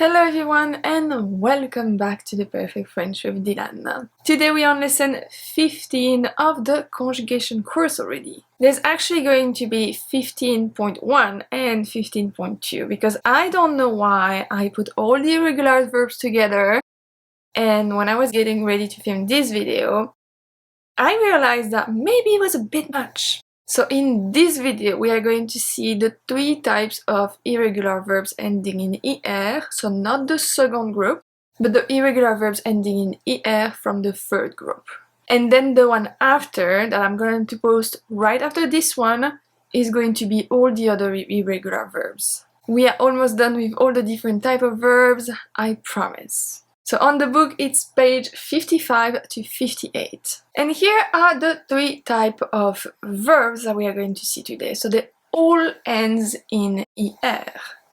Hello everyone and welcome back to the Perfect French with Dylan. Today we are on lesson 15 of the conjugation course already. There's actually going to be 15.1 and 15.2 because I don't know why I put all the irregular verbs together, and when I was getting ready to film this video, I realized that maybe it was a bit much. So in this video, we are going to see the three types of irregular verbs ending in IR, so not the second group, but the irregular verbs ending in IR from the third group. And then the one after, that I'm going to post right after this one, is going to be all the other irregular verbs. We are almost done with all the different type of verbs, I promise. So on the book, it's page 55 to 58. And here are the three types of verbs that we are going to see today. So they all ends in IR.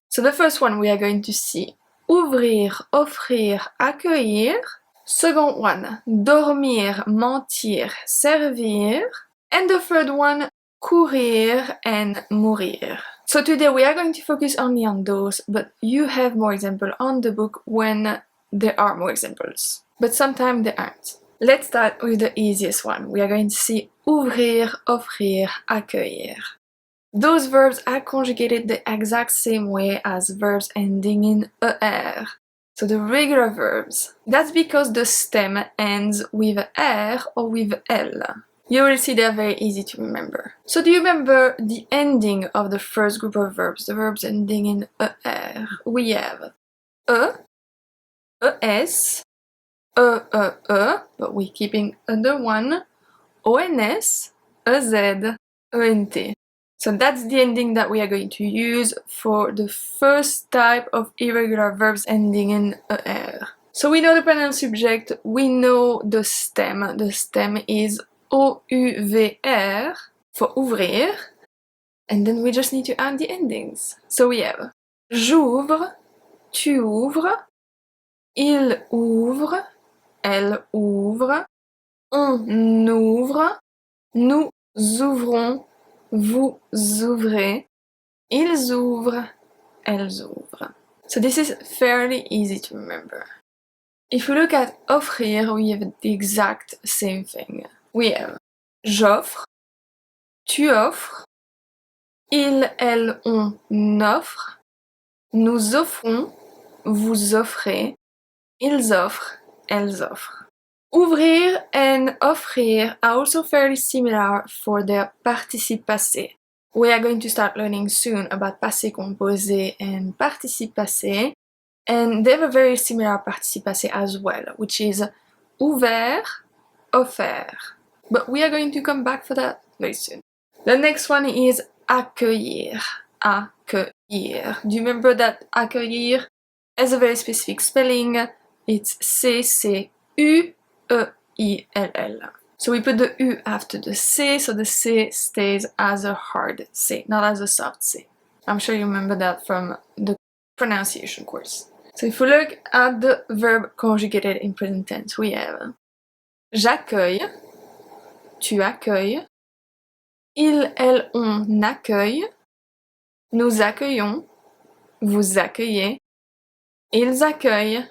So the first one we are going to see Ouvrir, Offrir, Accueillir. Second one, Dormir, Mentir, Servir. And the third one, Courir and Mourir. So today we are going to focus only on those, but you have more examples on the book when there are more examples, but sometimes there aren't. Let's start with the easiest one. We are going to see ouvrir, offrir, accueillir. Those verbs are conjugated the exact same way as verbs ending in er. So the regular verbs. That's because the stem ends with er or with l. You will see they're very easy to remember. So do you remember the ending of the first group of verbs, the verbs ending in er? We have es, but we're keeping the one, ons, ez, ent. So that's the ending that we are going to use for the first type of irregular verbs ending in er. So we know the pronoun subject, we know the stem. The stem is ouvr for ouvrir, and then we just need to add the endings. So we have j'ouvre, tu ouvres, il ouvre, elle ouvre, on ouvre, nous ouvrons, vous ouvrez, ils ouvrent, elles ouvrent. So this is fairly easy to remember. If we look at offrir, we have the exact same thing. We have j'offre, tu offres, il, elle, on offre, nous offrons, vous offrez, ils offrent, elles offrent. Ouvrir and offrir are also fairly similar for their participe passé. We are going to start learning soon about passé composé and participe passé, and they have a very similar participe passé as well, which is ouvert, offert. But we are going to come back for that very soon. The next one is accueillir. Accueillir. Do you remember that accueillir has a very specific spelling? It's C-C-U-E-I-L-L. So we put the U after the C, so the C stays as a hard C, not as a soft C. I'm sure you remember that from the pronunciation course. So if we look at the verb conjugated in present tense, we have j'accueille, tu accueilles, il, elle, on accueille, nous accueillons, vous accueillez, ils accueillent,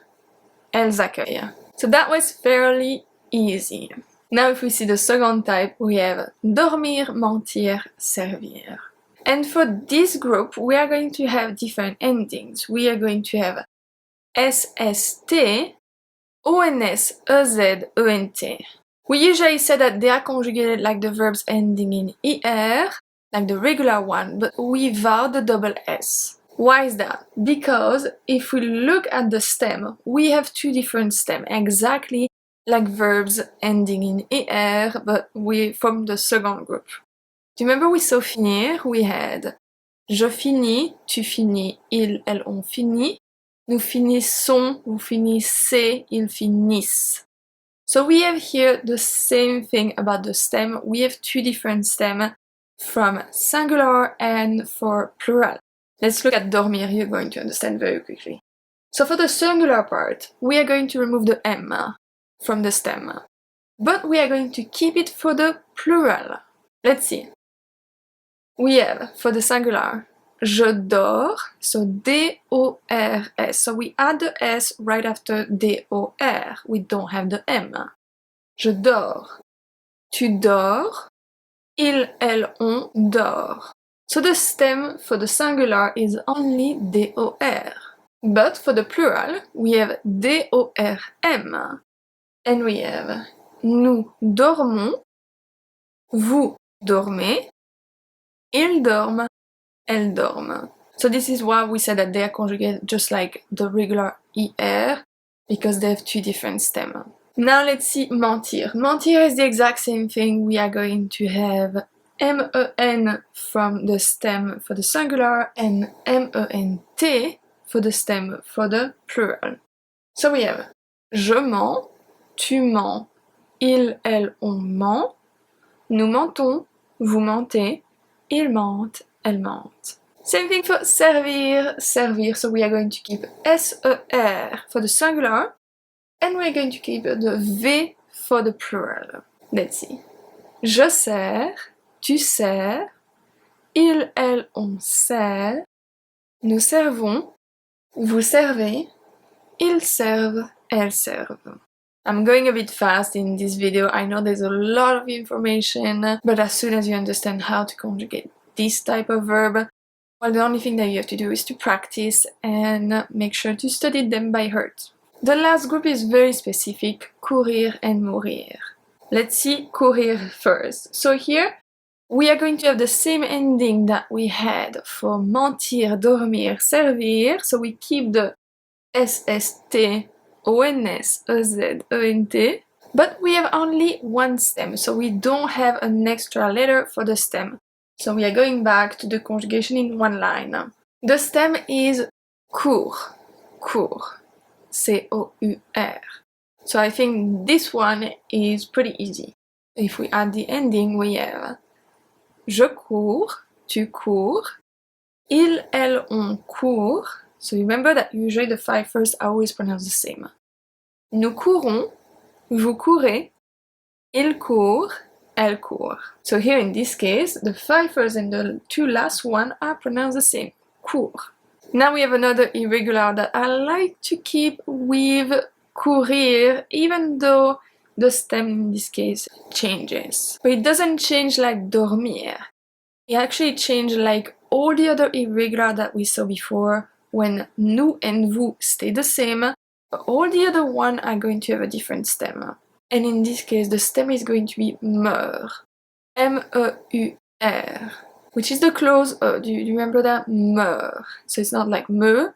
elles accueillent. So that was fairly easy. Now if we see the second type, we have dormir, mentir, servir. And for this group, we are going to have different endings. We are going to have SST, ONS, EZ, ENT. We usually say that they are conjugated like the verbs ending in ER, like the regular one, but without the double S. Why is that? Because if we look at the stem, we have two different stems, exactly like verbs ending in ER, but we from the second group. Do you remember we saw finir? We had je finis, tu finis, il, elle, on finit, nous finissons, vous finissez, ils finissent. So we have here the same thing about the stem. We have two different stems from singular and for plural. Let's look at dormir, you're going to understand very quickly. So for the singular part, we are going to remove the M from the stem, but we are going to keep it for the plural. Let's see. We have, for the singular, je dors, so D-O-R-S. So we add the S right after D-O-R. We don't have the M. Je dors. Tu dors. Il, elle, on dort. So the stem for the singular is only D-O-R. But for the plural, we have D-O-R-M. And we have nous dormons, vous dormez, ils dorment, elles dorment. So this is why we said that they are conjugated just like the regular IR, because they have two different stems. Now let's see mentir. Mentir is the exact same thing. We are going to have M-E-N from the stem for the singular and M-E-N-T for the stem for the plural. So we have je mens, tu mens, il, elle, on ment, nous mentons, vous mentez, ils mentent, elles mentent. Same thing for servir, servir. So we are going to keep S-E-R for the singular, and we're going to keep the V for the plural. Let's see. Je sers, tu sers, il, elle, on sert, nous servons, vous servez, ils servent, elles servent. I'm going a bit fast in this video. I know there's a lot of information, but as soon as you understand how to conjugate this type of verb, well, the only thing that you have to do is to practice and make sure to study them by heart. The last group is very specific, courir and mourir. Let's see courir first. So here, we are going to have the same ending that we had for mentir, dormir, servir. So we keep the SST, ONS, EZ, ENT, but we have only one stem, so we don't have an extra letter for the stem. So we are going back to the conjugation in one line. The stem is cour, cour, C-O-U-R. So I think this one is pretty easy. If we add the ending, we have je cours, tu cours, il, elle, on court. So remember that usually the five first are always pronounced the same. Nous courons, vous courez, il court, elle court. So here in this case, the five first and the two last one are pronounced the same, court. Now we have another irregular that I like to keep with courir, even though the stem in this case changes. But it doesn't change like dormir. It actually changes like all the other irregular that we saw before, when nous and vous stay the same, but all the other ones are going to have a different stem. And in this case, the stem is going to be meur, M-E-U-R, which is the close E. Do you remember that? Meur. So it's not like me,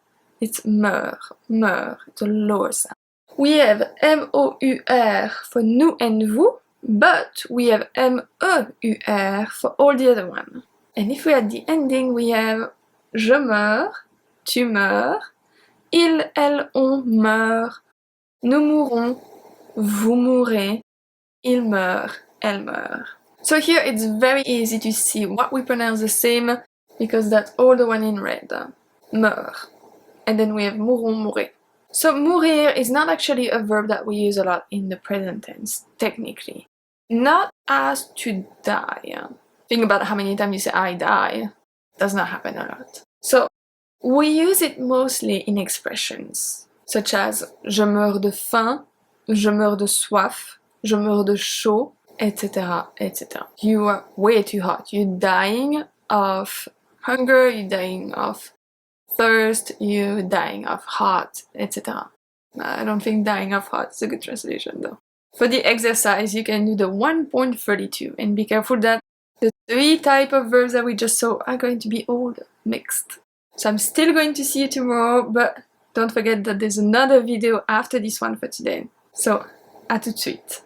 it's meur, meur, the lower sound. We have M-O-U-R for nous and vous, but we have M-E-U-R for all the other ones. And if we add the ending, we have je meurs, tu meurs, il, elle, on meurt, nous mourons, vous mourrez, il meurt, elle meurt. So here it's very easy to see what we pronounce the same because that's all the one in red. Meurt. And then we have mourons, mourez. So mourir is not actually a verb that we use a lot in the present tense, technically. Not as to die. Think about how many times you say I die. Does not happen a lot. So we use it mostly in expressions, such as je meurs de faim, je meurs de soif, je meurs de chaud, etc., etc. You are way too hot. You're dying of hunger, you're dying of thirst, you're dying of hot, etc. I don't think dying of hot is a good translation though. For the exercise, you can do the 1.32 and be careful that the three types of verbs that we just saw are going to be all mixed. So I'm still going to see you tomorrow, but don't forget that there's another video after this one for today. So, à tout de suite.